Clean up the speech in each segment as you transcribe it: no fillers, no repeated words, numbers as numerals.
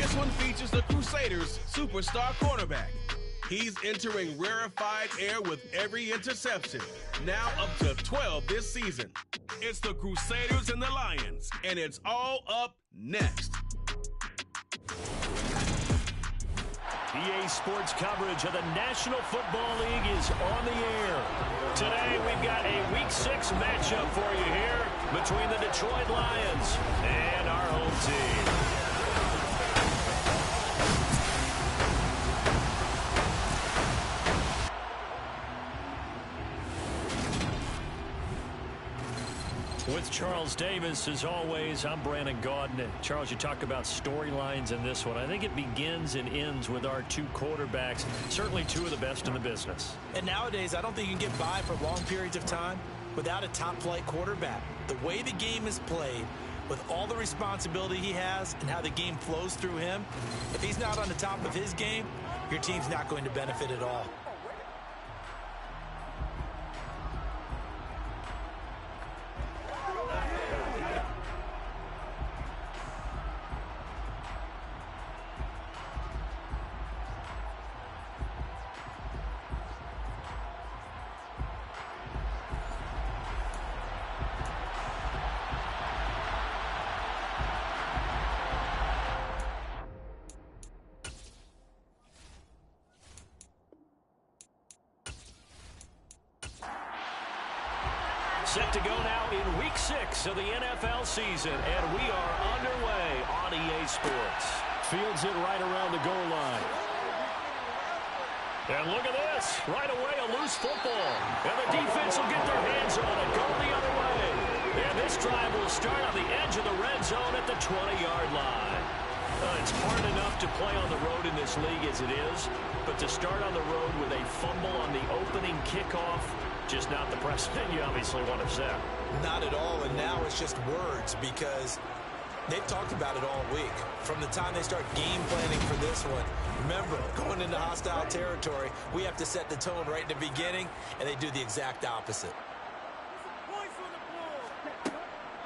This one features the Crusaders' superstar cornerback. He's entering rarefied air with every interception, now up to 12 this season. It's the Crusaders and the Lions, and it's all up next. EA Sports coverage of the National Football League is on the air. Today, we've got a Week 6 matchup for you here between the Detroit Lions and our home team. With Charles Davis, as always, I'm Brandon Gaudin. Charles, you talk about storylines in this one. I think it begins and ends with our two quarterbacks, certainly two of the best in the business. And nowadays, I don't think you can get by for long periods of time without a top-flight quarterback. The way the game is played, with all the responsibility he has and how the game flows through him, if he's not on the top of his game, your team's not going to benefit at all. Set to go now in Week 6 of the NFL season, and we are underway on EA Sports. Fields it right around the goal line. And look at this. Right away, a loose football. And the defense will get their hands on it, go the other way. And this drive will start on the edge of the red zone at the 20-yard line. It's hard enough to play on the road in this league as it is, but to start on the road with a fumble on the opening kickoff, just not the precedent you obviously want to set. Not at all, and now it's just words because they've talked about it all week. From the time they start game planning for this one, remember, going into hostile territory, we have to set the tone right in the beginning, and they do the exact opposite.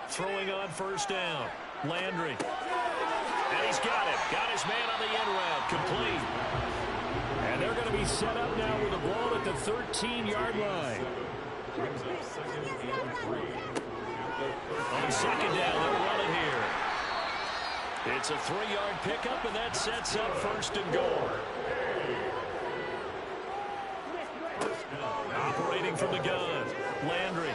Throwing on first down, Landry. And he's got it. Got his man on the end route, complete. And they're going to be set up now with the ball at the 13-yard line. On second down, they'll run it here. It's a 3-yard pickup, and that sets up first and goal. Operating from the gun, Landry.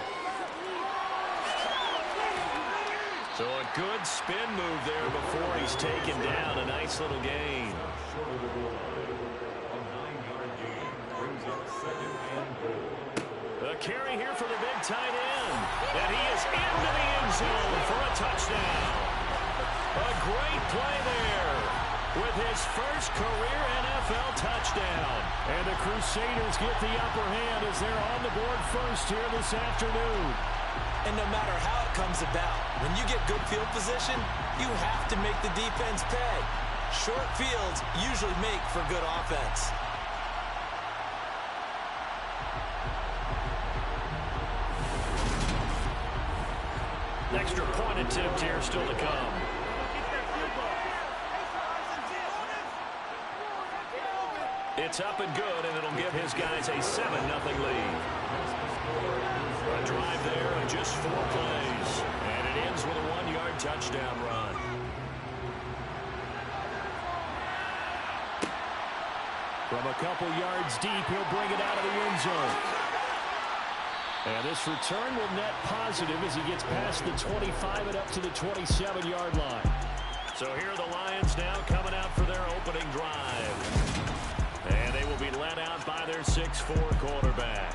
So a good spin move there before he's taken down. A nice little gain. A carry here for the big tight end. And he is into the end zone for a touchdown. A great play there with his first career NFL touchdown. And the Crusaders get the upper hand as they're on the board first here this afternoon. And no matter how it comes about, when you get good field position, you have to make the defense pay. Short fields usually make for good offense. Extra point attempt here still to come. It's up and good, and it'll give his guys a 7-0 lead. A drive there of just 4 plays. And it ends with a 1-yard touchdown run. From a couple yards deep, he'll bring it out of the end zone. And this return will net positive as he gets past the 25 and up to the 27-yard line. So here are the Lions now coming out for their opening drive. And they will be led out by their 6'4 quarterback.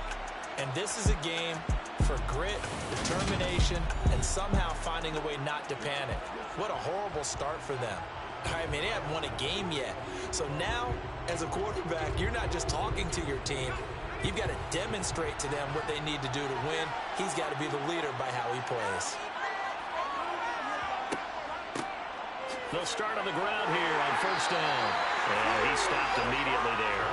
And this is a game for grit, determination, and somehow finding a way not to panic. What a horrible start for them. I mean, they haven't won a game yet. So now, as a quarterback, you're not just talking to your team. You've got to demonstrate to them what they need to do to win. He's got to be the leader by how he plays. They'll start on the ground here on first down. And he stopped immediately there.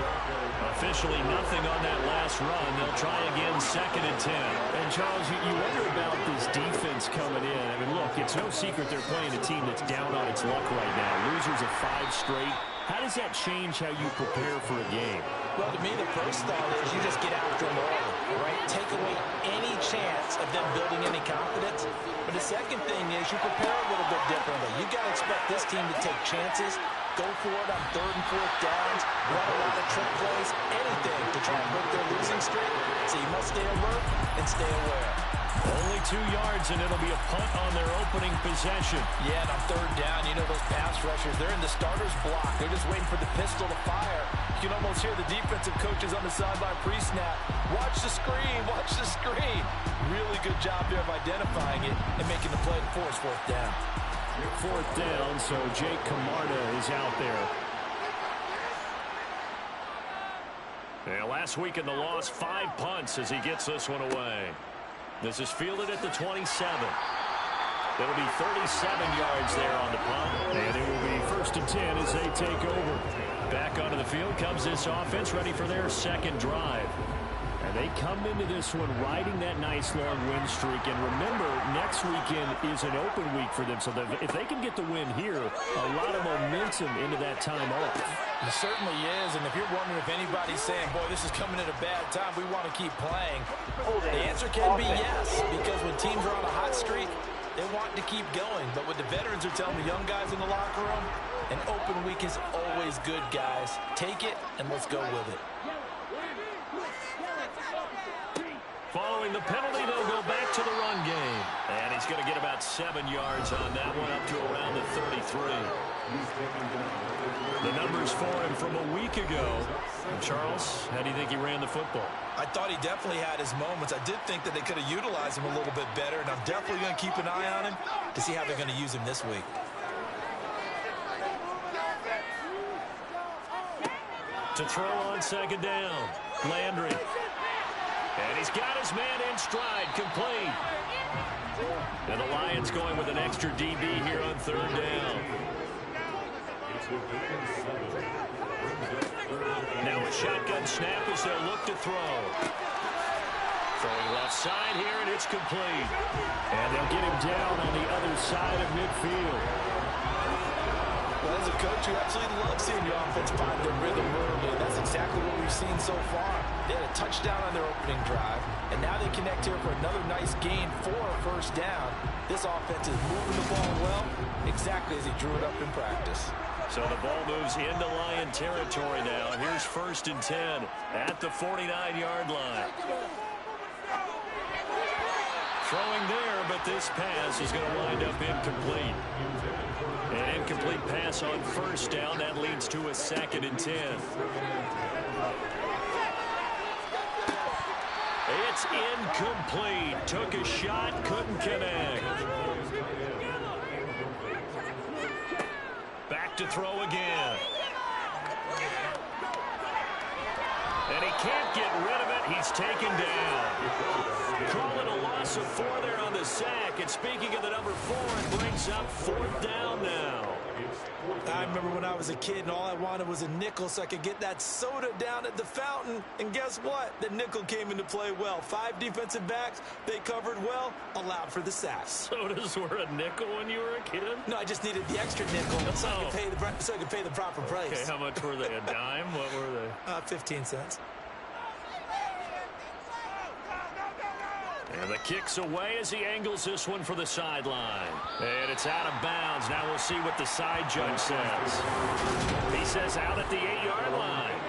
Officially nothing on that last run. They'll try again, 2nd and 10. And, Charles, you wonder about this defense coming in. I mean, look, it's no secret they're playing a team that's down on its luck right now. Losers of 5 straight. How does that change how you prepare for a game? Well, to me, the first thought is you just get after them early, right? Take away any chance of them building any confidence. But the second thing is you prepare a little bit differently. You've got to expect this team to take chances, go for it on 3rd and 4th downs, run a lot of trick plays, anything to try and break their losing streak. So you must stay alert and stay aware. Only 2 yards, and it'll be a punt on their opening possession. Yeah, and on 3rd down, you know those pass rushers, they're in the starter's block. They're just waiting for the pistol to fire. You can almost hear the defensive coaches on the sideline pre-snap. Watch the screen, watch the screen. Really good job there of identifying it and making the play to force 4th down. 4th down, so Jake Camarda is out there. Yeah, last week in the loss, 5 punts as he gets this one away. This is fielded at the 27. It'll be 37 yards there on the punt. And it will be 1st and 10 as they take over. Back onto the field comes this offense, ready for their 2nd drive. And they come into this one riding that nice long win streak. And remember, next weekend is an open week for them. So if they can get the win here, a lot of momentum into that time off. It certainly is. And if you're wondering if anybody's saying, boy, this is coming at a bad time, we want to keep playing, the answer can be yes. Because when teams are on a hot streak, they want to keep going. But what the veterans are telling the young guys in the locker room, an open week is always good, guys. Take it, and let's go with it. Following the penalty, they'll go back to the run game. And he's going to get about 7 yards on that one, up to around the 33. The numbers for him from a week ago. And Charles, how do you think he ran the football? I thought he definitely had his moments. I did think that they could have utilized him a little bit better, and I'm definitely going to keep an eye on him to see how they're going to use him this week. To throw on 2nd down, Landry. And he's got his man in stride, complete. And the Lions going with an extra DB here on 3rd down. Now a shotgun snap as they'll look to throw. Throwing left side here, and it's complete. And they'll get him down on the other side of midfield. Well, as a coach, you absolutely love seeing your offense find their rhythm early, and that's exactly what we've seen so far. They had a touchdown on their opening drive, and now they connect here for another nice gain for a 1st down. This offense is moving the ball well, exactly as he drew it up in practice. So the ball moves into Lion territory now. Here's 1st and 10 at the 49-yard line. Throwing there, but this pass is going to wind up incomplete. An incomplete pass on 1st down. That leads to a 2nd and 10. It's incomplete. Took a shot, couldn't connect. Back to throw again. And he can't get rid of it. He's taken down. Calling a loss of 4 there on the sack. And speaking of the number 4, it brings up 4th down now. I remember when I was a kid and all I wanted was a nickel so I could get that soda down at the fountain. And guess what? The nickel came into play well. 5 defensive backs, they covered well, allowed for the sack. Sodas were a nickel when you were a kid? No, I just needed the extra nickel so I could pay the proper price. Okay, how much were they? A dime? What were they? 15 cents. And the kick's away as he angles this one for the sideline. And it's out of bounds. Now we'll see what the side judge says. He says out at the 8-yard line.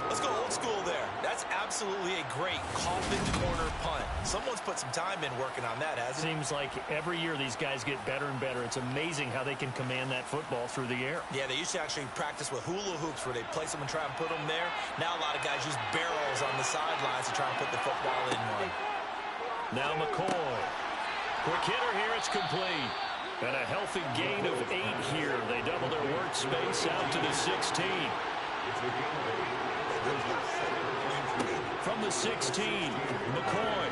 Let's go old school there. That's absolutely a great coffin corner punt. Someone's put some time in working on that, hasn't it? Seems like every year these guys get better and better. It's amazing how they can command that football through the air. Yeah, they used to actually practice with hula hoops where they place them and try and put them there. Now a lot of guys use barrels on the sidelines to try and put the football in one. Now McCoy. Quick hitter here, it's complete. And a healthy gain of 8 here. They double their workspace out to the 16. From the 16, McCoy.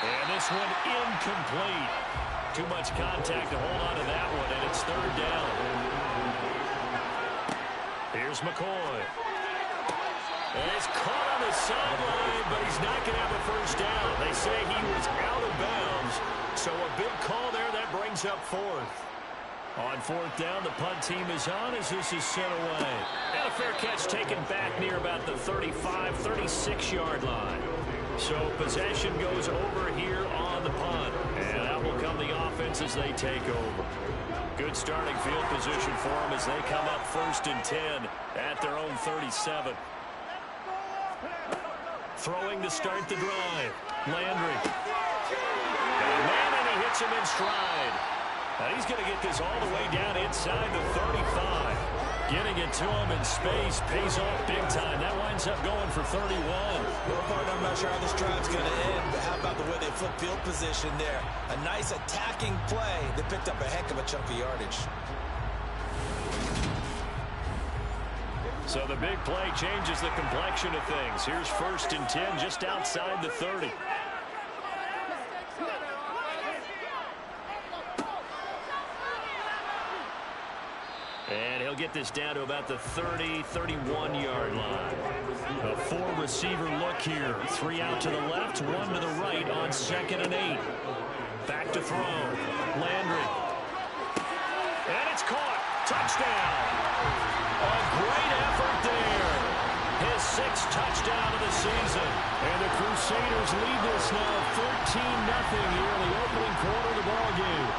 And this one incomplete. Too much contact to hold on to that one, and it's third down. Here's McCoy. And he's caught on the sideline, but he's not going to have a first down. They say he was out of bounds, so a big call there. That brings up fourth. On fourth down, the punt team is on as this is sent away. And a fair catch taken back near about the 35, 36-yard line. So possession goes over here on the punt. And out will come the offense as they take over. Good starting field position for them as they come up 1st and 10 at their own 37. Throwing to start the drive. Landry. And man, and he hits him in stride. Now he's going to get this all the way down inside the 35. Getting it to him in space pays off big time. That winds up going for 31. Well, partner, I'm not sure how this drive's going to end, but how about the way they flip field position there? A nice attacking play. They picked up a heck of a chunk of yardage. So the big play changes the complexion of things. Here's 1st and 10 just outside the 30. And he'll get this down to about the 30, 31-yard line. A 4-receiver look here. 3 out to the left, 1 to the right on 2nd and 8. Back to throw. Landry. And it's caught. Touchdown. A great effort there. His 6th touchdown of the season. And the Crusaders lead this now 14-0 here in the opening quarter of the ballgame.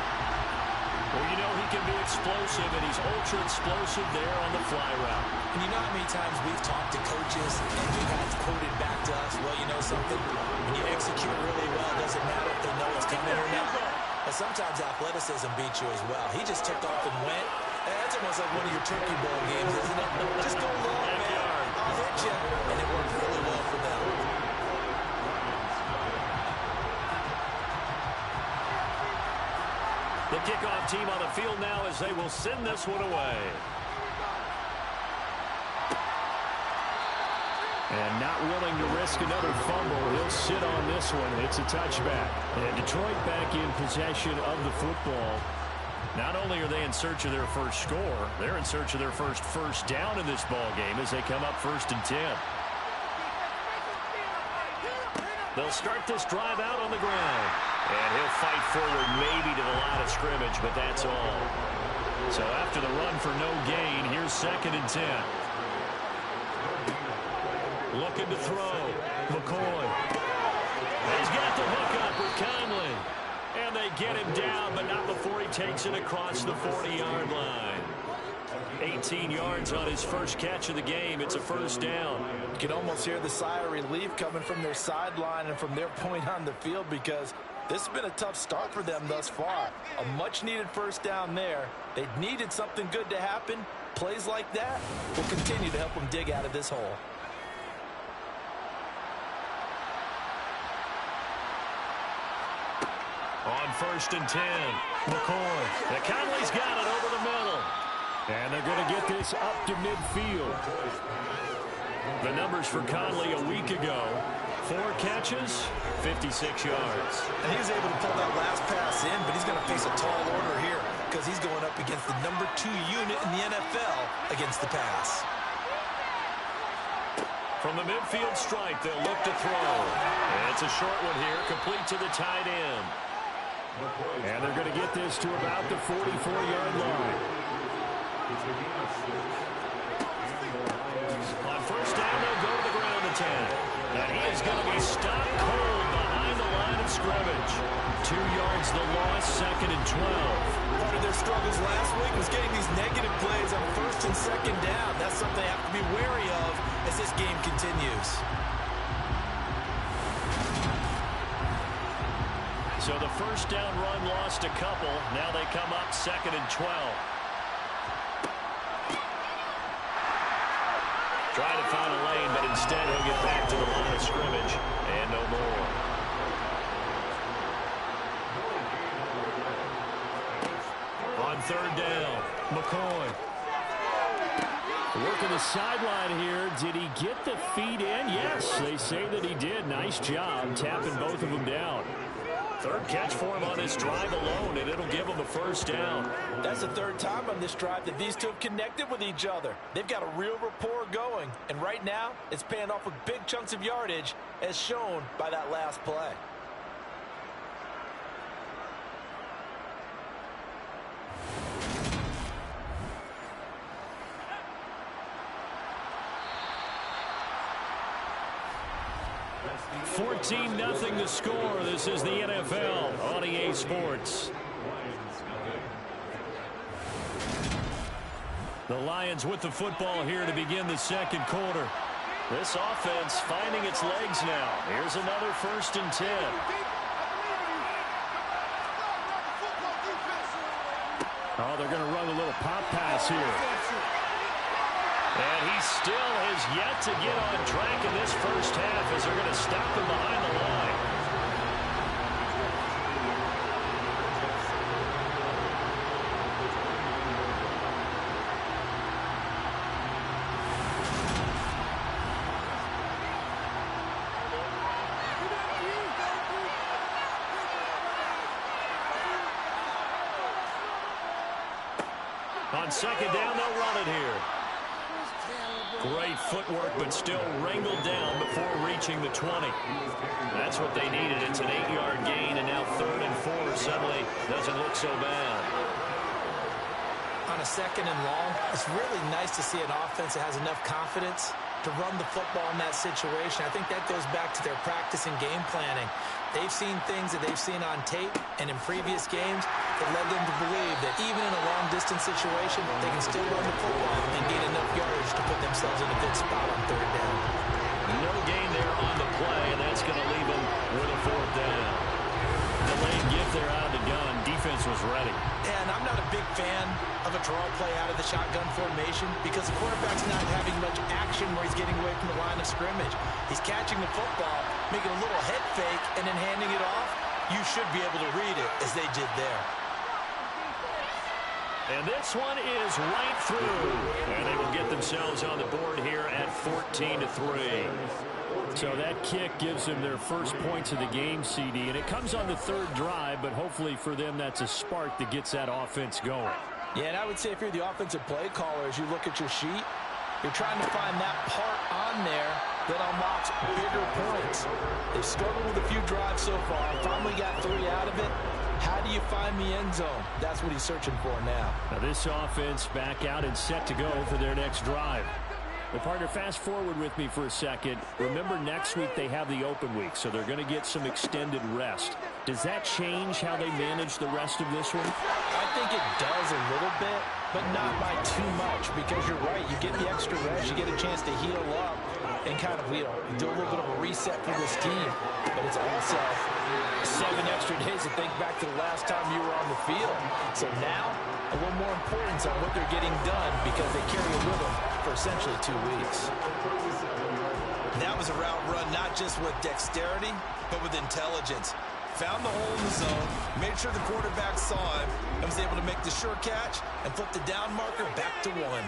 Well, you know he can be explosive, and he's ultra-explosive there on the fly route. And you know how many times we've talked to coaches, and we've had quoted back to us, well, you know something? When you execute really well, it doesn't matter if they know it's coming or not. But sometimes athleticism beats you as well. He just took off and went. And that's almost like one of your turkey bowl games, isn't it? Just go long, man. I'll hit you. And it worked really well for them. The kickoff team on the field now as they will send this one away. And not willing to risk another fumble. He'll sit on this one. It's a touchback. And Detroit back in possession of the football. Not only are they in search of their first score, they're in search of their first down in this ball game as they come up 1st and 10. They'll start this drive out on the ground. And he'll fight forward maybe to the line of scrimmage, but that's all. So after the run for no gain, here's 2nd and 10. Looking to throw. McCoy. He's got the hook up with Conley. And they get him down, but not before he takes it across the 40-yard line. 18 yards on his first catch of the game. It's a 1st down. You can almost hear the sigh of relief coming from their sideline and from their point on the field because this has been a tough start for them thus far. A much-needed 1st down there. They needed something good to happen. Plays like that will continue to help them dig out of this hole. On 1st and 10, McCoy. The Conley's got it over the middle. And they're going to get this up to midfield. The numbers for Conley a week ago. 4 catches, 56 yards. And he was able to pull that last pass in, but he's going to face a tall order here because he's going up against the number 2 unit in the NFL against the pass. From the midfield stripe, they'll look to throw. And it's a short one here, complete to the tight end. And they're going to get this to about the 44-yard line. On 1st down, they'll go to the ground attack. And he is going to be stopped cold behind the line of scrimmage. 2 yards the loss, 2nd and 12. Part of their struggles last week was getting these negative plays on 1st and 2nd down. That's something they have to be wary of as this game continues. So the 1st down run lost a couple. Now they come up 2nd and 12. Trying to find a lane, but instead he'll get back to the line of scrimmage. And no more. On 3rd down, McCoy. Working the sideline here. Did he get the feet in? Yes, they say that he did. Nice job tapping both of them down. Third catch for him on this drive alone, and it'll give him a first down. That's the third time on this drive that these two have connected with each other. They've got a real rapport going, and right now it's paying off with big chunks of yardage, as shown by that last play. $14-0 the score. This is the NFL on EA Sports. The Lions with the football here to begin the second quarter. This offense finding its legs now. Here's another 1st and 10. Oh, they're going to run a little pop pass here. And he still has yet to get on track in this first half as they're going to stop him behind the line. On second down, they'll run it here. Great footwork, but still wrangled down before reaching the 20. That's what they needed. It's an 8-yard gain, and now 3rd and 4 suddenly doesn't look so bad. On a 2nd and long, it's really nice to see an offense that has enough confidence to run the football in that situation. I think that goes back to their practice and game planning. They've seen things that they've seen on tape and in previous games that led them to believe that even in a long-distance situation, they can still run the football and gain enough yardage to put themselves in a good spot on 3rd down. No gain there on the play, and that's going to leave them with a 4th down. Delayed gift there out of the gun. Defense was ready. And I'm not a big fan of a draw play out of the shotgun formation because the quarterback's not having much action where he's getting away from the line of scrimmage. He's catching the football, making a little head fake, and then handing it off. You should be able to read it as they did there. And this one is right through. And they will get themselves on the board here at 14-3. So that kick gives them their first points of the game, CD, and it comes on the 3rd drive, but hopefully for them that's a spark that gets that offense going. Yeah, and I would say if you're the offensive play caller, as you look at your sheet, you're trying to find that part on there that unlocks bigger points. They've struggled with a few drives so far. Finally got 3 out of it. How do you find the end zone? That's what he's searching for now. Now this offense back out and set to go for their next drive. Well, partner, fast forward with me for a second. Remember, next week they have the open week, so they're going to get some extended rest. Does that change how they manage the rest of this one? I think it does a little bit, but not by too much, because you're right. You get the extra rest. You get a chance to heal up and kind of, do a little bit of a reset for this team. But it's also 7 extra days to think back to the last time you were on the field. So now, a little more importance on what they're getting done because they carry it with them for essentially 2 weeks. That was a route run not just with dexterity, but with intelligence. Found the hole in the zone, made sure the quarterback saw him, and was able to make the sure catch and flip the down marker back to 1.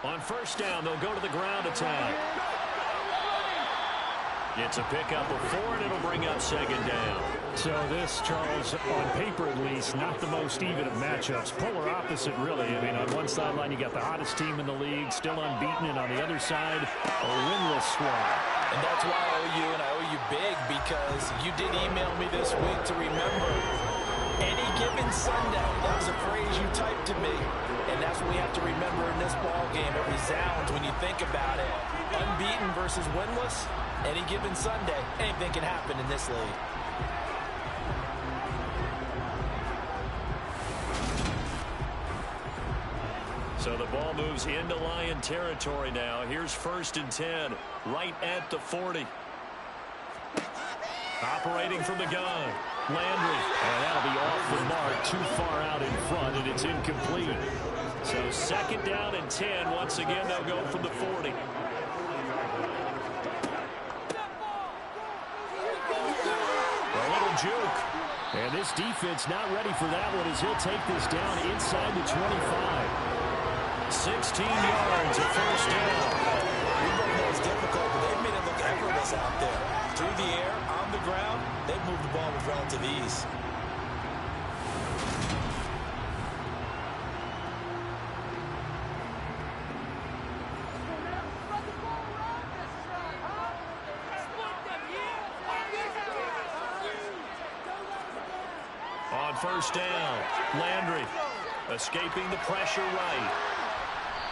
On first down, they'll go to the ground attack. It's a pickup of 4, and it'll bring up 2nd down. So this, Charles, on paper at least, not the most even of matchups. Polar opposite, really. I mean, on one sideline, you got the hottest team in the league, still unbeaten, and on the other side, a winless squad. And that's why I owe you, and I owe you big, because you did email me this week to remember any given Sunday. That was a phrase you typed to me, and that's what we have to remember in this ball game. It resounds when you think about it. Unbeaten versus winless, any given Sunday, anything can happen in this league. So the ball moves into Lion territory now. Here's 1st and 10, right at the 40. Operating from the gun, Landry. And that'll be off the mark, too far out in front, and it's incomplete. So 2nd down and 10. Once again, they'll go from the 40. A little juke. And this defense not ready for that one as he'll take this down inside the 25. 16 yards, a first down. We both know it's difficult, but they've made it look effortless out there. Through the air, on the ground, they've moved the ball with relative ease. On first down, Landry escaping the pressure right.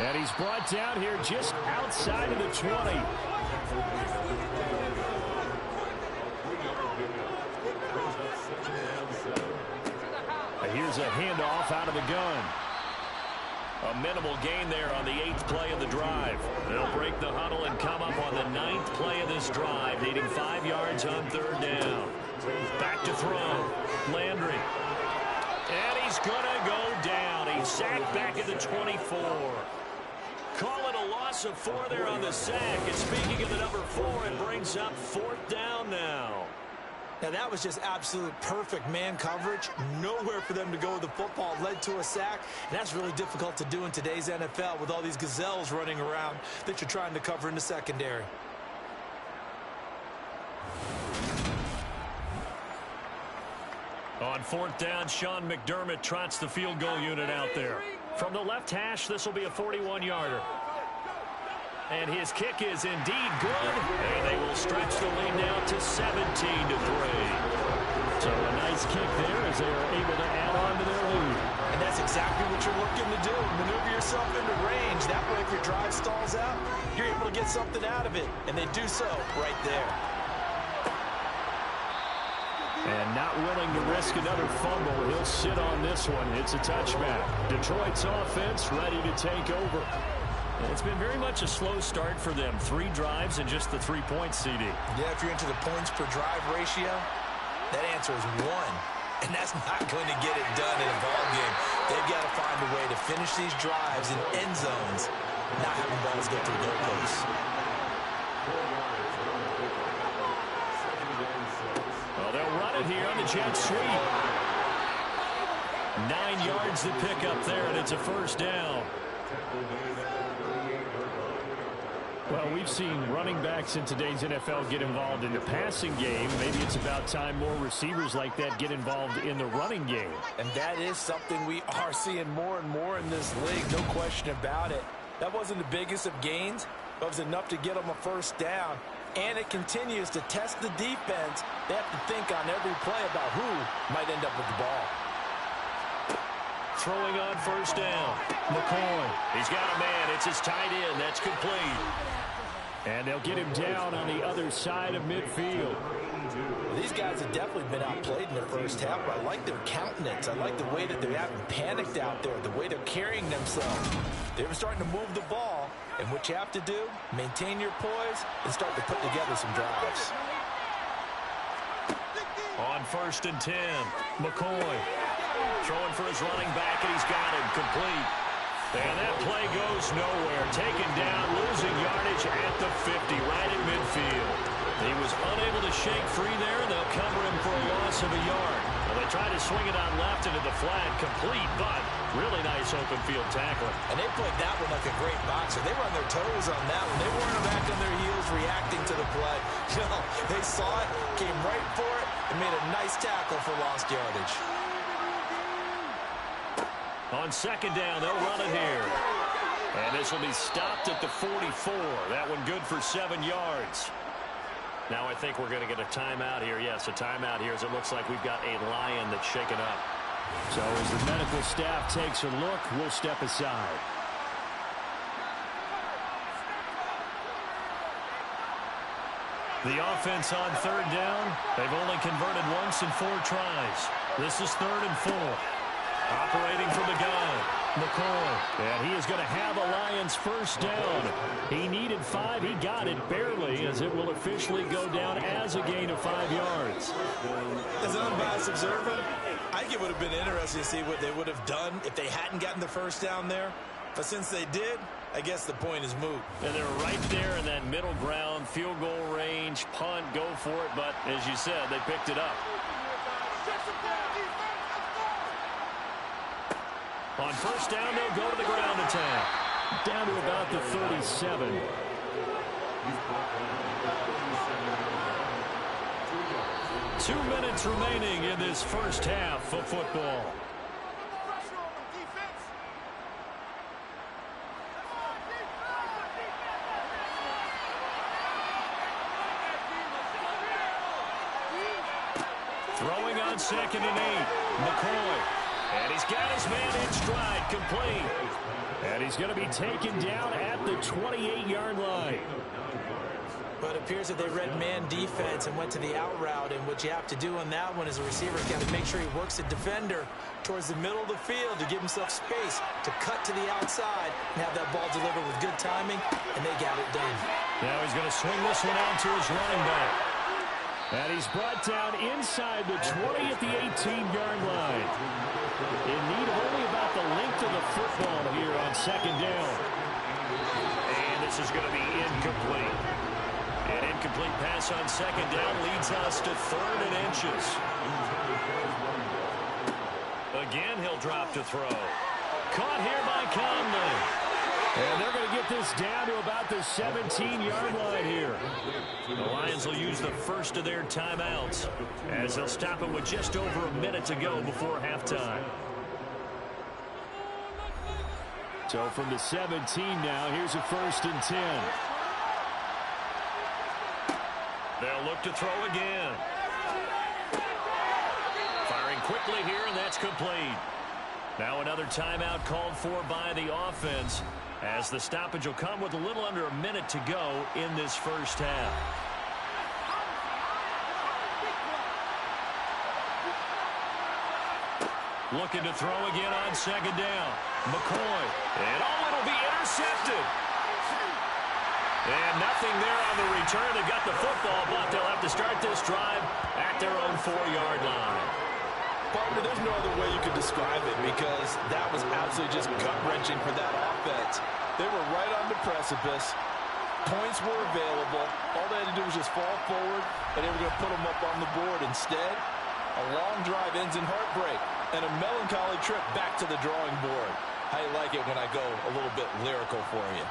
And he's brought down here just outside of the 20. Here's a handoff out of the gun. A minimal gain there on the 8th play of the drive. They'll break the huddle and come up on the 9th play of this drive, needing 5 yards on 3rd down. Back to throw. Landry. And he's going to go down. He's sacked back at the 24. Call it a loss of 4 there on the sack. And speaking of the number 4, it brings up 4th down now. Now, that was just absolute perfect man coverage. Nowhere for them to go with the football. Led to a sack. And that's really difficult to do in today's NFL with all these gazelles running around that you're trying to cover in the secondary. On 4th down, Sean McDermott trots the field goal unit out there. From the left hash, this will be a 41-yarder. And his kick is indeed good. And they will stretch the lead now to 17-3. So a nice kick there as they are able to add on to their lead. And that's exactly what you're looking to do. Maneuver yourself into range. That way, if your drive stalls out, you're able to get something out of it. And they do so right there. And not willing to risk another fumble. He'll sit on this one. It's a touchback. Detroit's offense ready to take over. It's been very much a slow start for them. 3 drives and just the 3 points, CD. Yeah, if you're into the points per drive ratio, that answer is 1. And that's not going to get it done in a ball game. They've got to find a way to finish these drives in end zones, not having balls go through goalposts. Well, they'll run it here on the jet sweep. 9 yards to pick up there, and it's a first down. Well, we've seen running backs in today's NFL get involved in the passing game. Maybe it's about time more receivers like that get involved in the running game. And that is something we are seeing more and more in this league, no question about it. That wasn't the biggest of gains, but it was enough to get them a first down. And it continues to test the defense. They have to think on every play about who might end up with the ball. Throwing on first down. McCoy. He's got a man. It's his tight end. That's complete. And they'll get him down on the other side of midfield. These guys have definitely been outplayed in the first half, but I like their countenance. I like the way that they haven't panicked out there, the way they're carrying themselves. They're starting to move the ball, and what you have to do, maintain your poise and start to put together some drives. On 1st and 10, McCoy throwing for his running back, and he's got him complete. And that play goes nowhere. Taken down, losing yardage at the 50, right at midfield. He was unable to shake free there, and they'll cover him for a loss of a yard. Well, they tried to swing it on left into the flat, complete, but really nice open field tackling. And they played that one like a great boxer. They were on their toes on that one. They weren't back on their heels reacting to the play. No, they saw it, came right for it, and made a nice tackle for lost yardage. On 2nd down, they'll run it here. And this will be stopped at the 44. That one good for 7 yards. Now I think we're going to get a timeout here. Yes, a timeout here as it looks like we've got a lion that's shaken up. So as the medical staff takes a look, we'll step aside. The offense on 3rd down, they've only converted once in 4 tries. This is 3rd and 4. Operating from the gun, McCoy. And he is going to have a Lions first down. He needed 5. He got it barely, as it will officially go down as a gain of 5 yards. As an unbiased observer, I think it would have been interesting to see what they would have done if they hadn't gotten the first down there. But since they did, I guess the point is moot. And they're right there in that middle ground, field goal range, punt, go for it. But as you said, they picked it up. On first down, they'll go to the ground attack. Down to about the 37. 2 minutes remaining in this first half of football. Throwing on 2nd and 8. McCoy. And he's got his man in stride, complete. And he's going to be taken down at the 28-yard line. But it appears that they read man defense and went to the out route, and what you have to do on that one as a receiver is got to make sure he works the defender towards the middle of the field to give himself space to cut to the outside and have that ball delivered with good timing, and they got it done. Now he's going to swing this one out to his running back. And he's brought down inside the 20 at the 18-yard line. In need of only about the length of the football here on 2nd down. And this is going to be incomplete. An incomplete pass on 2nd down leads us to 3rd and inches. Again, he'll drop to throw. Caught here by Conley. And they're going to get this down to about the 17-yard line here. The Lions will use the first of their timeouts as they'll stop it with just over a minute to go before halftime. So from the 17 now, here's a 1st and 10. They'll look to throw again. Firing quickly here, and that's complete. Now another timeout called for by the offense, as the stoppage will come with a little under a minute to go in this first half. Looking to throw again on 2nd down. McCoy. And it'll be intercepted. And nothing there on the return. They got the football, but they'll have to start this drive at their own 4-yard line. Partner, there's no other way you could describe it, because that was absolutely just gut-wrenching for that offense. They were right on the precipice. Points were available. All they had to do was just fall forward, and they were going to put them up on the board. Instead, a long drive ends in heartbreak and a melancholy trip back to the drawing board. How you like it when I go a little bit lyrical for you?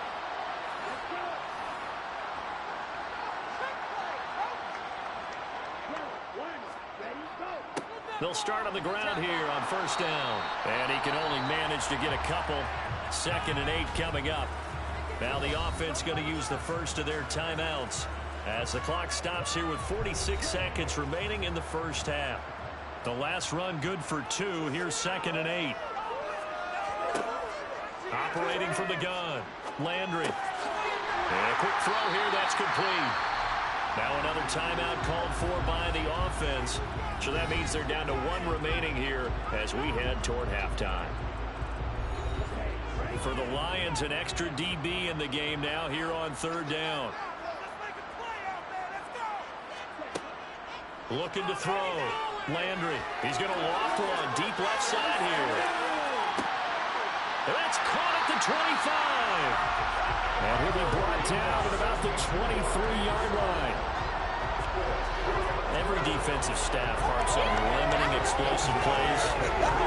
They'll start on the ground here on 1st down. And he can only manage to get a couple. 2nd and 8 coming up. Now the offense going to use the first of their timeouts as the clock stops here with 46 seconds remaining in the first half. The last run good for 2. Here's 2nd and 8. Operating from the gun. Landry. And a quick throw here. That's complete. Now another timeout called for by the offense. So that means they're down to 1 remaining here as we head toward halftime. For the Lions, an extra DB in the game now here on 3rd down. Looking to throw. Landry. He's going to loft one deep left side here. That's caught at the 25. And he'll be brought down at about the 23-yard line. Every defensive staff harps on limiting explosive plays.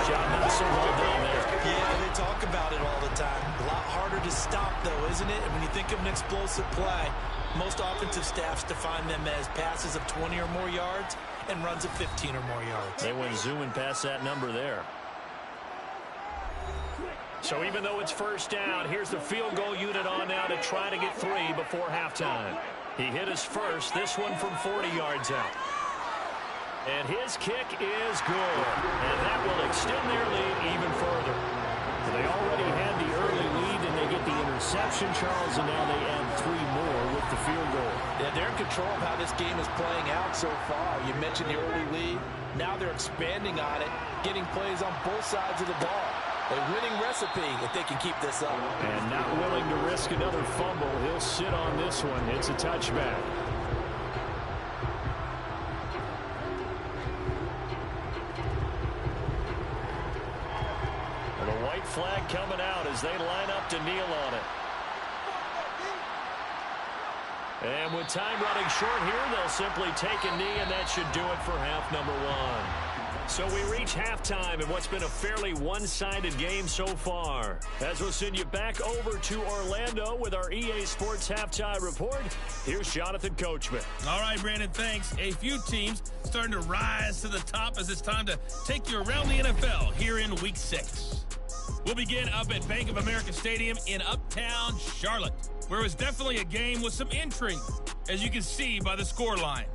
Job not so well done there. Yeah, they talk about it all the time. A lot harder to stop, though, isn't it? And when you think of an explosive play, most offensive staffs define them as passes of 20 or more yards and runs of 15 or more yards. They went zooming past that number there. So even though it's 1st down, here's the field goal unit on now to try to get 3 before halftime. He hit his first, this one from 40 yards out. And his kick is good. And that will extend their lead even further. They already had the early lead, and they get the interception, Charles, and now they add 3 more with the field goal. Yeah, they're in control of how this game is playing out so far. You mentioned the early lead. Now they're expanding on it, getting plays on both sides of the ball. A winning recipe if they can keep this up. And not willing to risk another fumble. He'll sit on this one. It's a touchback. And the white flag coming out as they line up to kneel on it. And with time running short here, they'll simply take a knee, and that should do it for half number 1. So we reach halftime in what's been a fairly one-sided game so far. As we'll send you back over to Orlando with our EA Sports Halftime Report, here's Jonathan Coachman. All right, Brandon, thanks. A few teams starting to rise to the top as it's time to take you around the NFL here in Week 6. We'll begin up at Bank of America Stadium in Uptown Charlotte, where it was definitely a game with some intrigue, as you can see by the scoreline.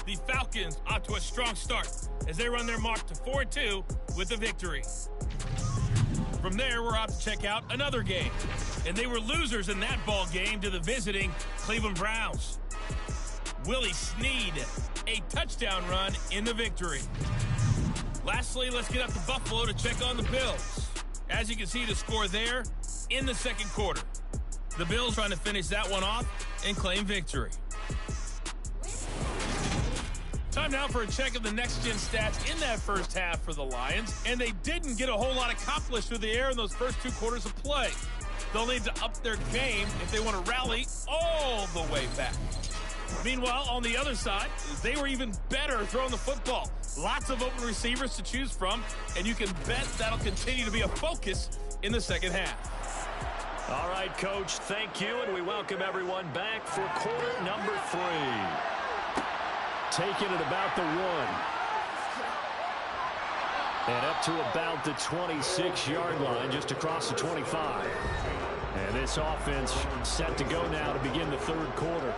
The Falcons off to a strong start as they run their mark to 4-2 with a victory. From there, we're off to check out another game, and they were losers in that ball game to the visiting Cleveland Browns. Willie Snead, a touchdown run in the victory. Lastly, let's get up to Buffalo to check on the Bills. As you can see, the score there in the second quarter. The Bills trying to finish that one off and claim victory. Time now for a check of the next-gen stats in that first half for the Lions, and they didn't get a whole lot accomplished through the air in those first 2 quarters of play. They'll need to up their game if they want to rally all the way back. Meanwhile, on the other side, they were even better throwing the football. Lots of open receivers to choose from, and you can bet that'll continue to be a focus in the second half. All right, Coach, thank you, and we welcome everyone back for quarter number 3. Taking it about the 1. And up to about the 26-yard line, just across the 25. And this offense set to go now to begin the third quarter.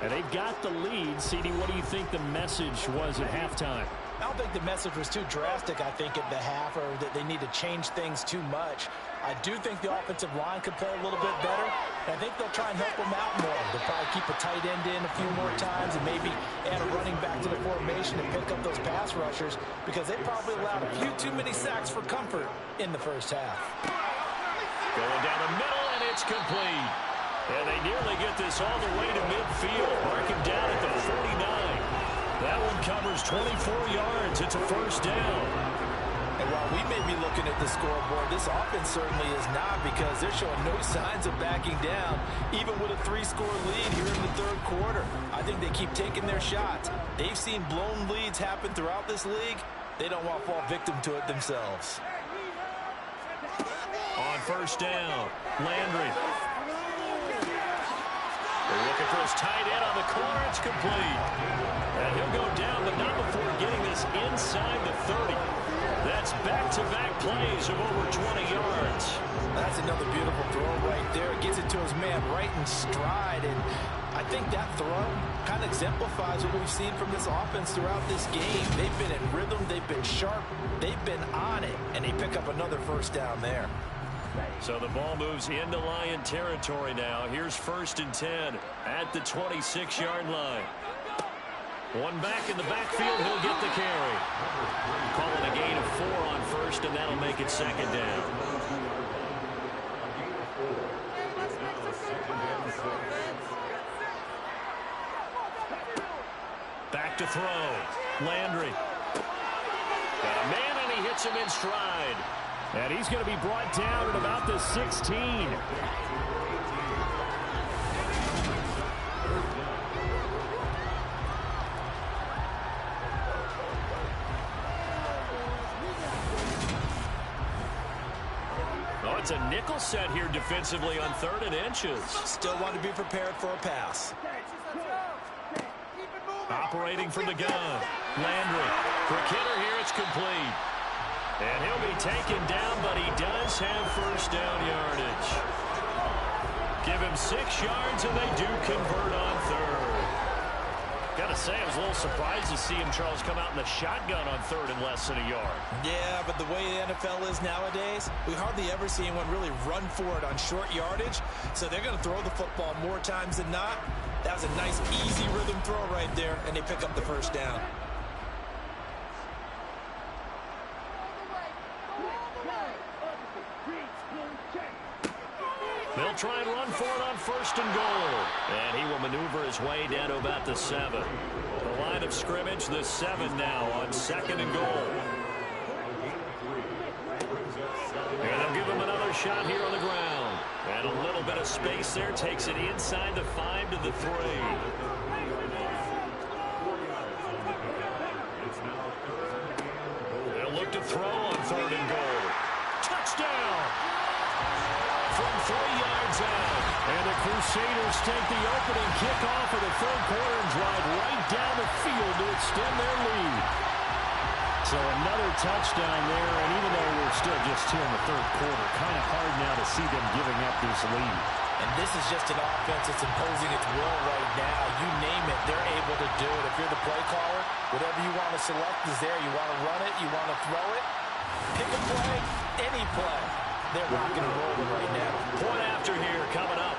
And they've got the lead. CD, what do you think the message was at halftime? I don't think the message was too drastic, I think, at the half, or that they need to change things too much. I do think the offensive line could play a little bit better. And I think they'll try and help them out more. They'll probably keep a tight end in a few more times and maybe add a running back to the formation and pick up those pass rushers, because they probably allowed a few too many sacks for comfort in the first half. Going down the middle, and it's complete. And they nearly get this all the way to midfield. Mark him down at the 49. That one covers 24 yards. It's a first down. And while we may be looking at the scoreboard, this offense certainly is not, because they're showing no signs of backing down, even with a 3-score lead here in the third quarter. I think they keep taking their shots. They've seen blown leads happen throughout this league. They don't want to fall victim to it themselves. On first down, Landry. They're looking for his tight end on the corner. It's complete. And he'll go down, but not before getting this inside the 30. That's back-to-back plays of over 20 yards. That's another beautiful throw right there. Gets it to his man right in stride. And I think that throw kind of exemplifies what we've seen from this offense throughout this game. They've been in rhythm. They've been sharp. They've been on it. And they pick up another first down there. So the ball moves into Lion territory now. Here's 1st and 10 at the 26-yard line. One back in the backfield. He'll get the carry. Calling a gain of 4 on first, and that'll make it second down. Back to throw. Landry. Got a man, and he hits him in stride. And he's going to be brought down at about the 16. Oh, it's a nickel set here defensively on 3rd and inches. Still want to be prepared for a pass. Operating from the gun. Landry. For Kidder here, it's complete. And he'll be taken down, but he does have first down yardage. Give him 6 yards, and they do convert on 3rd. Got to say, I was a little surprised to see him, Charles, come out in the shotgun on 3rd and less than a yard. Yeah, but the way the NFL is nowadays, we hardly ever see anyone really run for it on short yardage. So they're going to throw the football more times than not. That was a nice, easy rhythm throw right there, and they pick up the first down. They'll try and run for it on 1st and goal. And he will maneuver his way down to about the 7. The line of scrimmage, the 7 now on 2nd and goal. And they'll give him another shot here on the ground. And a little bit of space there takes it inside the 5 to the 3. zone. And the Crusaders take the opening kickoff of the third quarter and drive right down the field to extend their lead. So another touchdown there, and even though we're still just here in the third quarter, kind of hard now to see them giving up this lead. And this is just an offense that's imposing its will right now. You name it, they're able to do it. If you're the play caller, whatever you want to select is there. You want to run it, you want to throw it, pick a play, any play. They're rocking and rolling right now. Point after here coming up.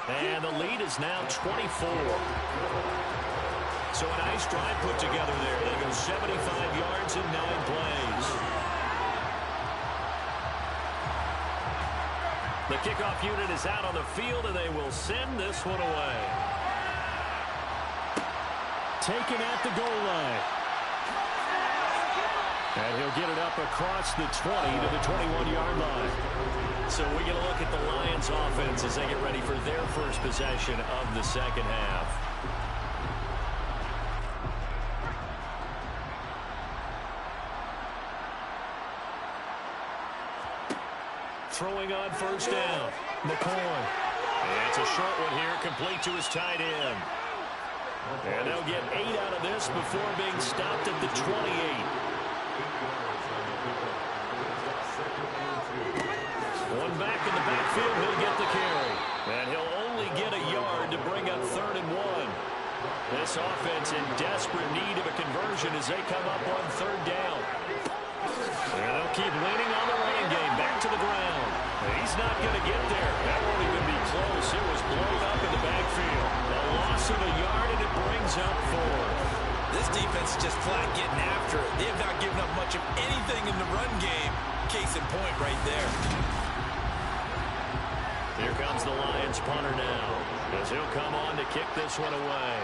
And the lead is now 24. So a nice drive put together there. They go 75 yards in 9 plays. The kickoff unit is out on the field, and they will send this one away. Taken at the goal line. And he'll get it up across the 20 to the 21-yard line. So we get a look at the Lions offense as they get ready for their first possession of the second half. Throwing on first down. McCoy. And it's a short one here, complete to his tight end. And they'll get 8 out of this before being stopped at the 28. One back in the backfield, he'll get the carry. And he'll only get a yard to bring up 3rd and 1. This offense in desperate need of a conversion as they come up on 3rd down. And they'll keep leaning on the running game, back to the ground. He's not going to get there. That won't even be close. It was blown up in the backfield. A loss of a yard, and it brings up 4. This defense is just flat getting after it. They have not given up much of anything in the run game. Case in point right there. Here comes the Lions punter now, as he'll come on to kick this one away.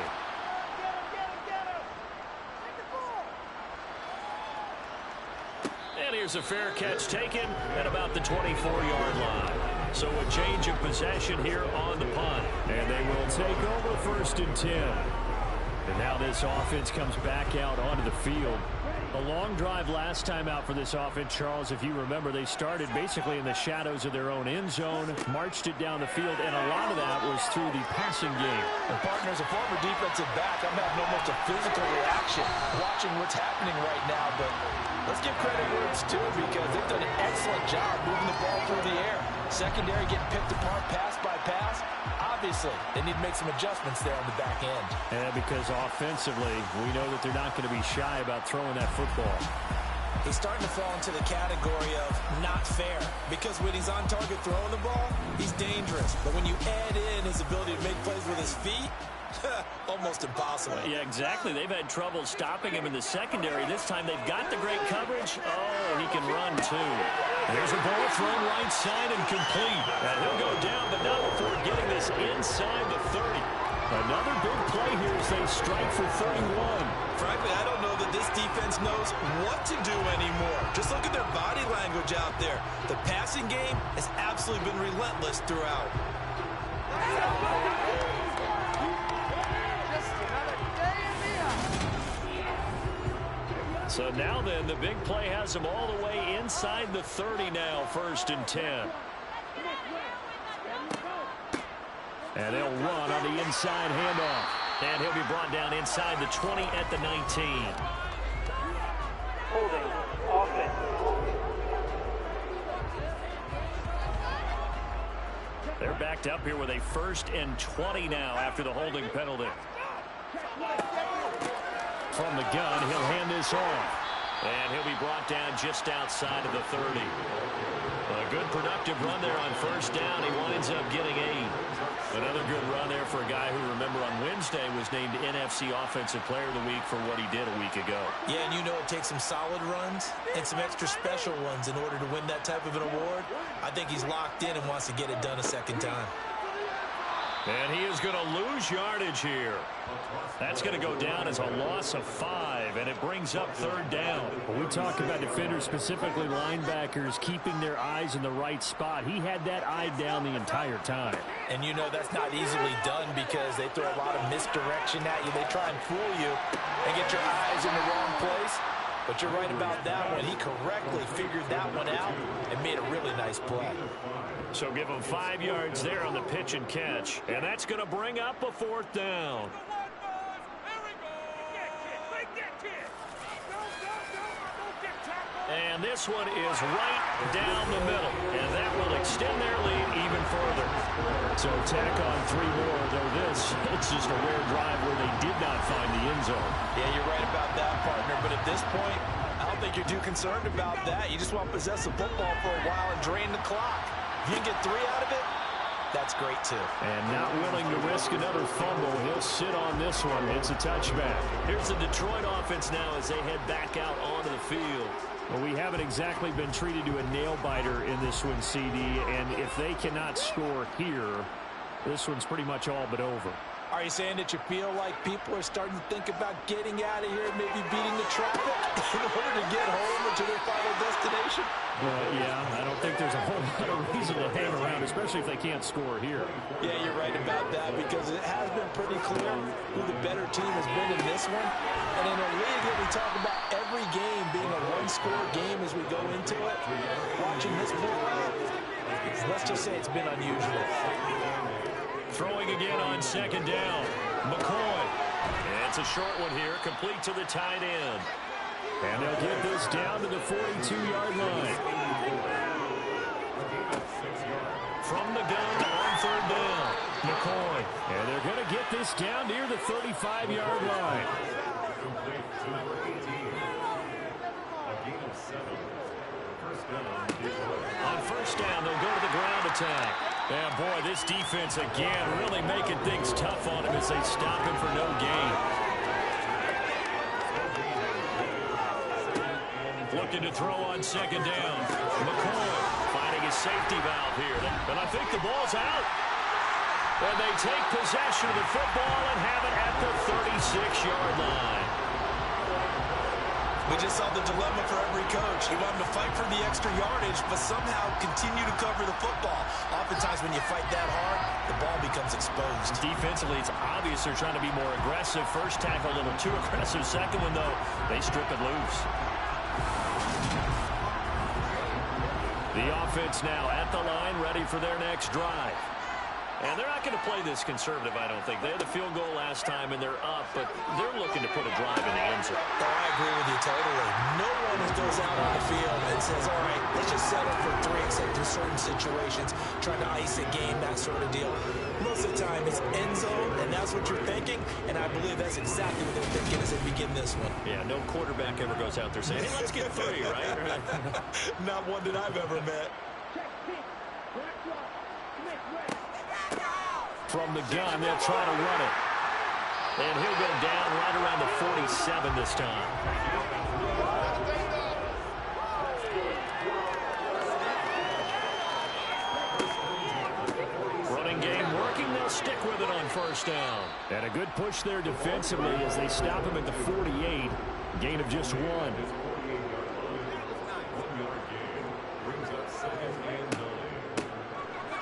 And here's a fair catch taken at about the 24-yard line. So a change of possession here on the punt. And they will take over 1st and 10. And now this offense comes back out onto the field. A long drive last time out for this offense, Charles. If you remember, they started basically in the shadows of their own end zone, marched it down the field, and a lot of that was through the passing game. And partner, as a former defensive back, I'm having almost a physical reaction watching what's happening right now. But let's give credit where it's due, because they've done an excellent job moving the ball through the air. Secondary getting picked apart pass by pass. Obviously, they need to make some adjustments there on the back end. And because offensively, we know that they're not going to be shy about throwing that football. He's starting to fall into the category of not fair, because when he's on target throwing the ball, he's dangerous. But when you add in his ability to make plays with his feet, almost impossible. Yeah, exactly. They've had trouble stopping him in the secondary. This time they've got the great coverage. Oh, he can run too. There's a ball thrown right side and complete. And he'll go down, but not before getting this inside the 30. Another big play here as they strike for 31. Frankly, I don't know that this defense knows what to do anymore. Just look at their body language out there. The passing game has absolutely been relentless throughout. So now then, the big play has him all the way inside the 30 now, 1st and 10. And they'll run on the inside handoff. And he'll be brought down inside the 20 at the 19. Holding offense. They're backed up here with a 1st and 20 now after the holding penalty. From the gun, he'll hand this off. And he'll be brought down just outside of the 30. A good productive run there on 1st down. He winds up getting 8. Another good run there for a guy who, remember, on Wednesday was named NFC Offensive Player of the Week for what he did a week ago. Yeah, and you know it takes some solid runs and some extra special ones in order to win that type of an award. I think he's locked in and wants to get it done a second time. And he is going to lose yardage here. That's going to go down as a loss of 5, and it brings up 3rd down. We talk about defenders, specifically linebackers, keeping their eyes in the right spot. He had that eye down the entire time. And you know that's not easily done because they throw a lot of misdirection at you. They try and fool you and get your eyes in the wrong place. But you're right about that one. He correctly figured that one out and made a really nice play. So give him 5 yards there on the pitch and catch. And that's going to bring up a 4th down. And this one is right down the middle. And that will extend their lead even further. So tack on 3 more, though it's just a rare drive where they did not find the end zone. Yeah, you're right about that, partner. But at this point, I don't think you're too concerned about that. You just want to possess the football for a while and drain the clock. If you can get 3 out of it, that's great, too. And not willing to risk another fumble. He'll sit on this one. It's a touchback. Here's the Detroit offense now as they head back out onto the field. Well, we haven't exactly been treated to a nail-biter in this one, CD, and if they cannot score here, this one's pretty much all but over. Are you saying that you feel like people are starting to think about getting out of here and maybe beating the traffic in order to get home or to their final destination? Yeah, I don't think there's a whole lot of reason to hang around, especially if they can't score here. Yeah, you're right about that because it has been pretty clear who the better team has been in this one. And in a league that we talk about every game being a one-score game as we go into it, watching this blowout, let's just say it's been unusual. Throwing again on 2nd down. McCoy. And it's a short one here, complete to the tight end. And they'll get this down to the 42-yard line. From the gun on 3rd down. McCoy. And they're going to get this down near the 35-yard line. On 1st down, they'll go to the ground attack. Yeah, boy, this defense again really making things tough on him as they stop him for no gain. Looking to throw on 2nd down. McCoy finding his safety valve here. And I think the ball's out. And they take possession of the football and have it at the 36-yard line. We just saw the dilemma for every coach. You want them to fight for the extra yardage, but somehow continue to cover the football. Oftentimes when you fight that hard, the ball becomes exposed. Defensively, it's obvious they're trying to be more aggressive. First tackle, a little too aggressive. Second one, though, they strip it loose. The offense now at the line, ready for their next drive. And they're not going to play this conservative, I don't think. They had the field goal last time, and they're up, but they're looking to put a drive in the end zone. Oh, I agree with you totally. No one goes out on the field and says, all right, let's just settle for 3, except in certain situations, trying to ice a game, that sort of deal. Most of the time, it's end zone, and that's what you're thinking, and I believe that's exactly what they're thinking as they begin this one. Yeah, no quarterback ever goes out there saying, hey, let's get 3, right? Not one that I've ever met. From the gun, they'll try to run it. And he'll go down right around the 47 this time. Running game working. They'll stick with it on 1st down. And a good push there defensively as they stop him at the 48. Gain of just 1.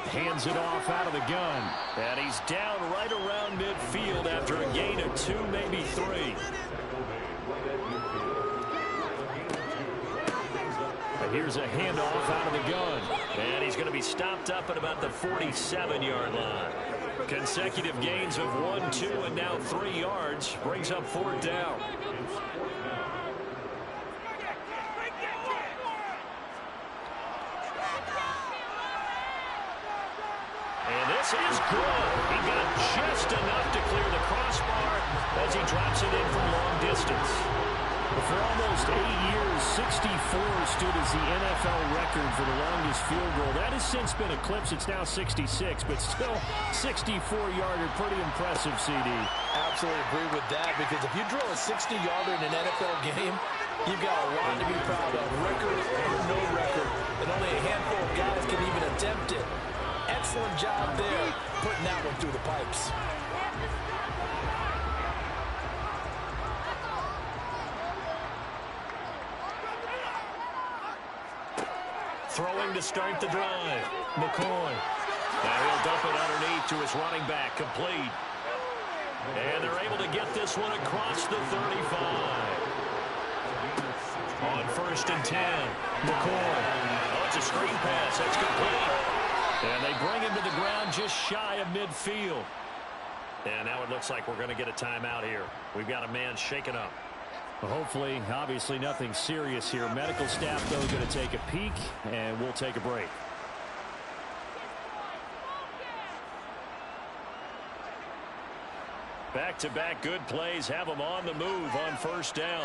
Hands it off out of the gun. And he's down right around midfield after a gain of 2, maybe 3. And here's a handoff out of the gun. And he's going to be stopped up at about the 47-yard line. Consecutive gains of 1, 2, and now 3 yards. Brings up 4th down. This is good. He got just enough to clear the crossbar as he drops it in from long distance. For almost 8 years, 64 stood as the NFL record for the longest field goal. That has since been eclipsed. It's now 66, but still 64-yarder. Pretty impressive, CD. Absolutely agree with that, because if you drill a 60-yarder in an NFL game, you've got a lot to be proud of, record or no record, and only a handful of guys can even attempt it. Excellent job there, putting that one through the pipes. Throwing to start the drive. McCoy. Now he'll dump it underneath to his running back, complete. And they're able to get this one across the 35. 1st and 10. McCoy. Oh, it's a screen pass. That's complete. And they bring him to the ground just shy of midfield. And now it looks like we're going to get a timeout here. We've got a man shaken up. Well, hopefully, obviously nothing serious here. Medical staff, though, going to take a peek, and we'll take a break. Back-to-back good plays have them on the move on 1st down.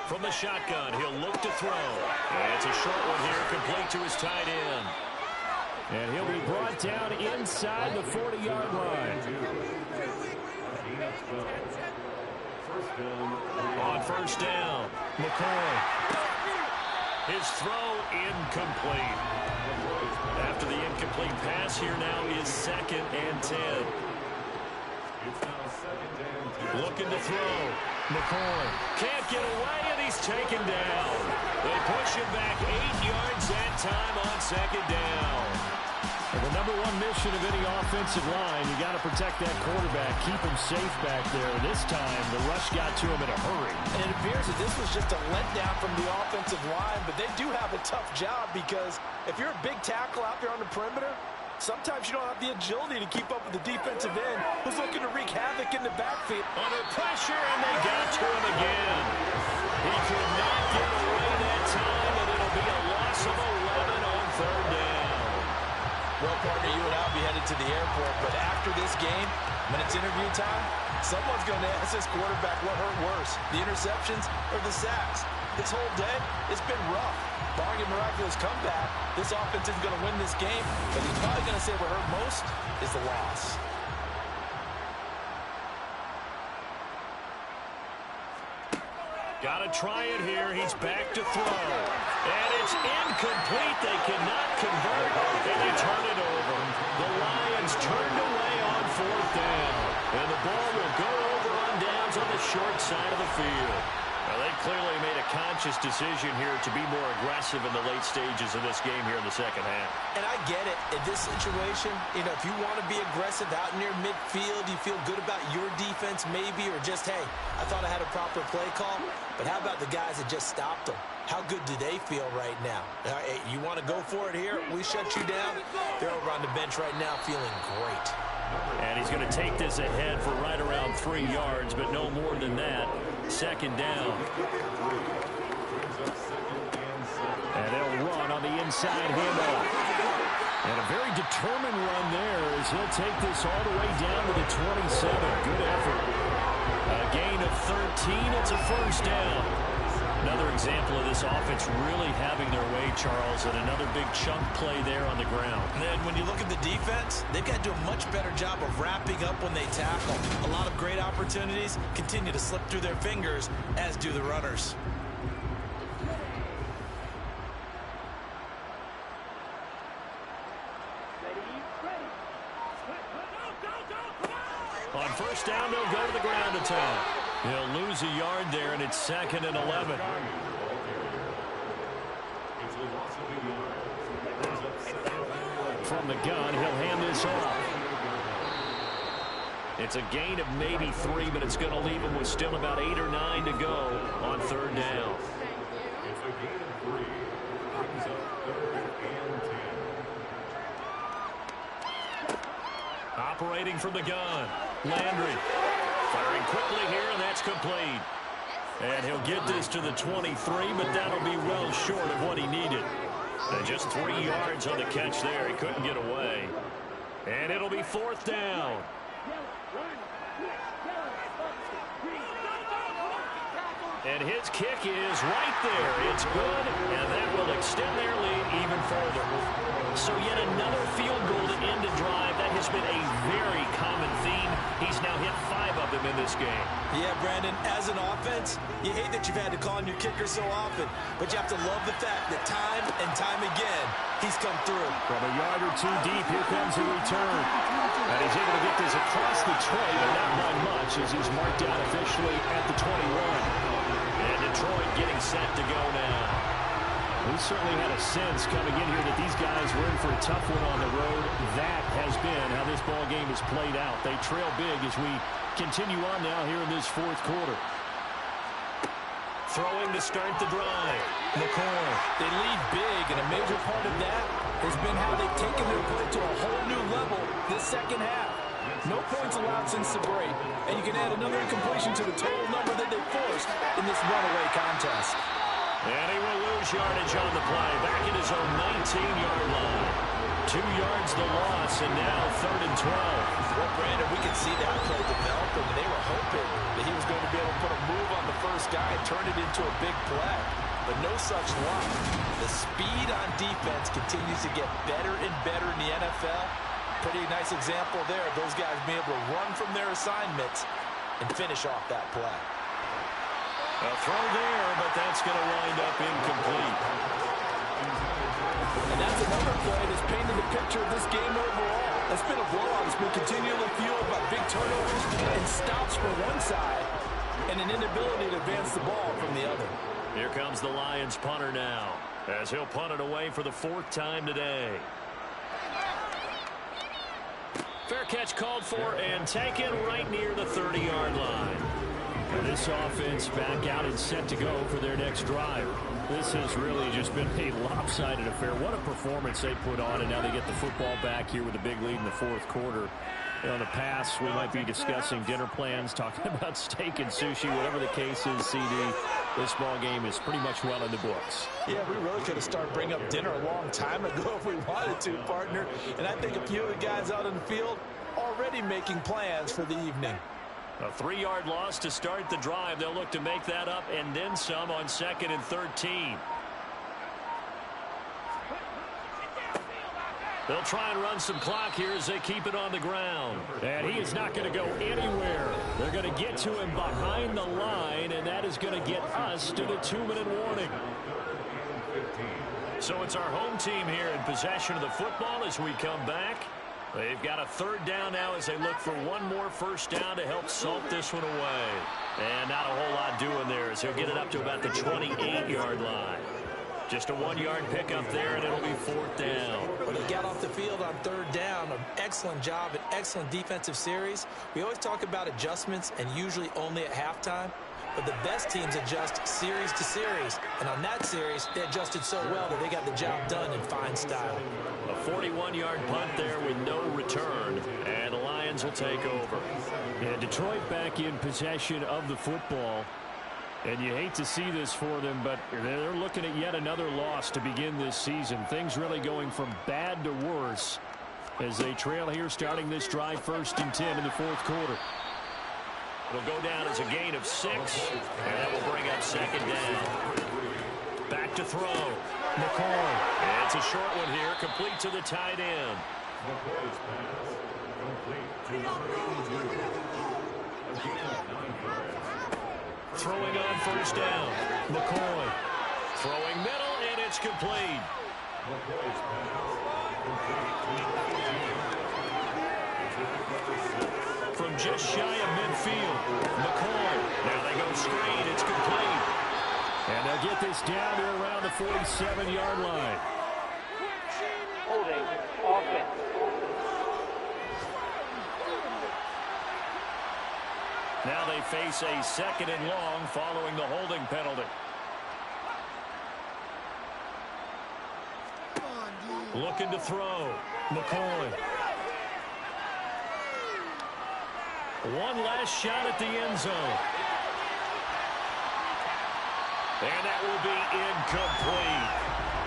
From the shotgun, he'll look to throw. And it's a short one here, complete to his tight end. And he'll be brought down inside the 40-yard line. On 1st down, McCoy. His throw incomplete. After the incomplete pass, here now is 2nd and 10. Looking to throw. McCoy can't get away, and he's taken down. They push him back 8 yards that time on 2nd down. And the number one mission of any offensive line, you got to protect that quarterback, keep him safe back there. This time, the rush got to him in a hurry. And it appears that this was just a letdown from the offensive line, but they do have a tough job because if you're a big tackle out there on the perimeter, sometimes you don't have the agility to keep up with the defensive end who's looking to wreak havoc in the backfield. Under pressure, and they got to him again. He could not get away that time, and it'll be a loss of 11 on 3rd down. Well, partner, you and I will be headed to the airport, but after this game, when it's interview time, someone's going to ask this quarterback what hurt worse, the interceptions or the sacks. This whole day, it's been rough. Barring a miraculous comeback, this offense isn't going to win this game, but he's probably going to say what hurt most is the loss. Got to try it here. He's back to throw. And it's incomplete. They cannot convert, and they turn it over. The Lions turned away on 4th down. And the ball will go over on downs on the short side of the field. Well, they clearly made a conscious decision here to be more aggressive in the late stages of this game here in the 2nd half. And I get it. In this situation, you know, if you want to be aggressive out near midfield, you feel good about your defense maybe, or just, hey, I thought I had a proper play call. But how about the guys that just stopped them? How good do they feel right now? Hey, you want to go for it here? We shut you down. They're over on the bench right now feeling great. And he's going to take this ahead for right around 3 yards, but no more than that. 2nd down. And they'll run on the inside handoff. And a very determined run there as he'll take this all the way down to the 27. Good effort. A gain of 13. It's a 1st down. Another example of this offense really having their way, Charles, and another big chunk play there on the ground. And then when you look at the defense, they've got to do a much better job of wrapping up when they tackle. A lot of great opportunities continue to slip through their fingers, as do the runners. On 1st down, they'll go to the ground attack. He'll lose a yard there, and it's 2nd and 11. From the gun, he'll hand this off. It's a gain of maybe 3, but it's going to leave him with still about 8 or 9 to go on 3rd down. It's a gain of 3. Brings up 3rd and 10. Operating from the gun, Landry. Firing quickly here, and that's complete. And he'll get this to the 23, but that'll be well short of what he needed. And just 3 yards on the catch there. He couldn't get away. And it'll be 4th down. And his kick is right there. It's good, and that will extend their lead even further. So yet another field goal to end a drive. That has been a very common theme. He's now hit 5 of them in this game. Yeah, Brandon, as an offense, you hate that you've had to call on your kicker so often, but you have to love the fact that time and time again, he's come through. From a yard or 2 deep, here comes the return. And he's able to get this across the 20, but not by much as he's marked down officially at the 21. And Detroit getting set to go now. We certainly had a sense coming in here that these guys were in for a tough one on the road. That has been how this ball game has played out. They trail big as we continue on now here in this fourth quarter. Throwing to start the drive. McCoy, they lead big, and a major part of that has been how they've taken their play to a whole new level this second half. No points allowed since the break, and you can add another incompletion to the total number that they forced in this runaway contest. And he will lose yardage on the play, back at his own 19-yard line. 2 yards the loss, and now 3rd and 12. Well, Brandon, we could see that play developing, and they were hoping that he was going to be able to put a move on the first guy and turn it into a big play. But no such luck. The speed on defense continues to get better and better in the NFL. Pretty nice example there of those guys being able to run from their assignments and finish off that play. A throw there, but that's going to wind up incomplete. And that's another play that's painted the picture of this game overall. It's been a blowout. It's been continually fueled by big turnovers and stops from one side and an inability to advance the ball from the other. Here comes the Lions punter now, as he'll punt it away for the 4th time today. Fair catch called for and taken right near the 30-yard line. And this offense back out and set to go for their next drive. This has really just been a lopsided affair. What a performance they put on, and now they get the football back here with a big lead in the fourth quarter. You know, in the past, we might be discussing dinner plans, talking about steak and sushi, whatever the case is, CD. This ball game is pretty much well in the books. Yeah, we really could have started bringing up dinner a long time ago if we wanted to, partner. And I think a few of the guys out in the field already making plans for the evening. A 3-yard loss to start the drive. They'll look to make that up and then some on 2nd and 13. They'll try and run some clock here as they keep it on the ground. And he is not going to go anywhere. They're going to get to him behind the line, and that is going to get us to the 2-minute warning. So it's our home team here in possession of the football as we come back. They've got a 3rd down now as they look for one more first down to help salt this one away. And not a whole lot doing there as he'll get it up to about the 28-yard line. Just a 1-yard pickup there, and it'll be 4th down. When he got off the field on 3rd down, an excellent job, an excellent defensive series. We always talk about adjustments and usually only at halftime. But the best teams adjust series to series. And on that series, they adjusted so well that they got the job done in fine style. A 41-yard punt there with no return. And the Lions will take over. Yeah, Detroit back in possession of the football. And you hate to see this for them, but they're looking at yet another loss to begin this season. Things really going from bad to worse as they trail here starting this drive 1st and 10 in the 4th quarter. It'll go down as a gain of 6, and that will bring up 2nd down. Back to throw. McCoy. And it's a short one here, complete to the tight end. Throwing on 1st down. McCoy. Throwing middle, and it's complete. From just shy of midfield, McCoy. Now they go screen. It's complete. And they'll get this down to around the 47-yard line. Holding offense. Now they face a 2nd and long following the holding penalty. Looking to throw. McCoy. One last shot at the end zone. And that will be incomplete.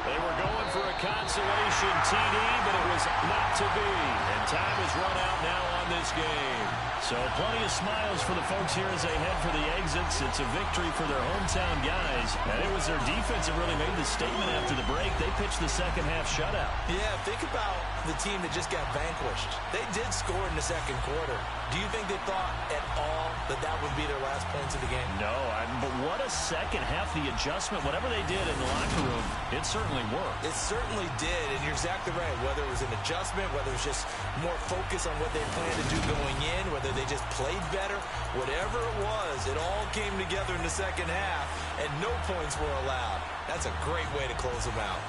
They were going for a consolation TD, but it was not to be. And time has run out now on this game. So plenty of smiles for the folks here as they head for the exits. It's a victory for their hometown guys. And it was their defense that really made the statement after the break. They pitched the second half shutout. Yeah, think about the team that just got vanquished. They did score in the 2nd quarter. Do you think they thought at all that that would be their last points of the game? No, but what a second half. The adjustment, whatever they did in the locker room, it certainly worked. It certainly did, and you're exactly right. Whether it was an adjustment, whether it was just more focus on what they planned to do going in, whether they just played better, whatever it was, it all came together in the second half, and no points were allowed. That's a great way to close them out.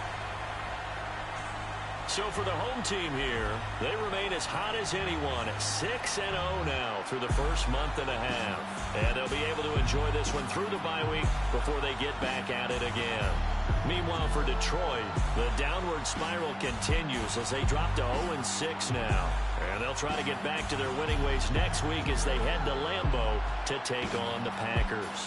So for the home team here, they remain as hot as anyone at 6-0 now through the first month and a half. And they'll be able to enjoy this one through the bye week before they get back at it again. Meanwhile, for Detroit, the downward spiral continues as they drop to 0-6 now. And they'll try to get back to their winning ways next week as they head to Lambeau to take on the Packers.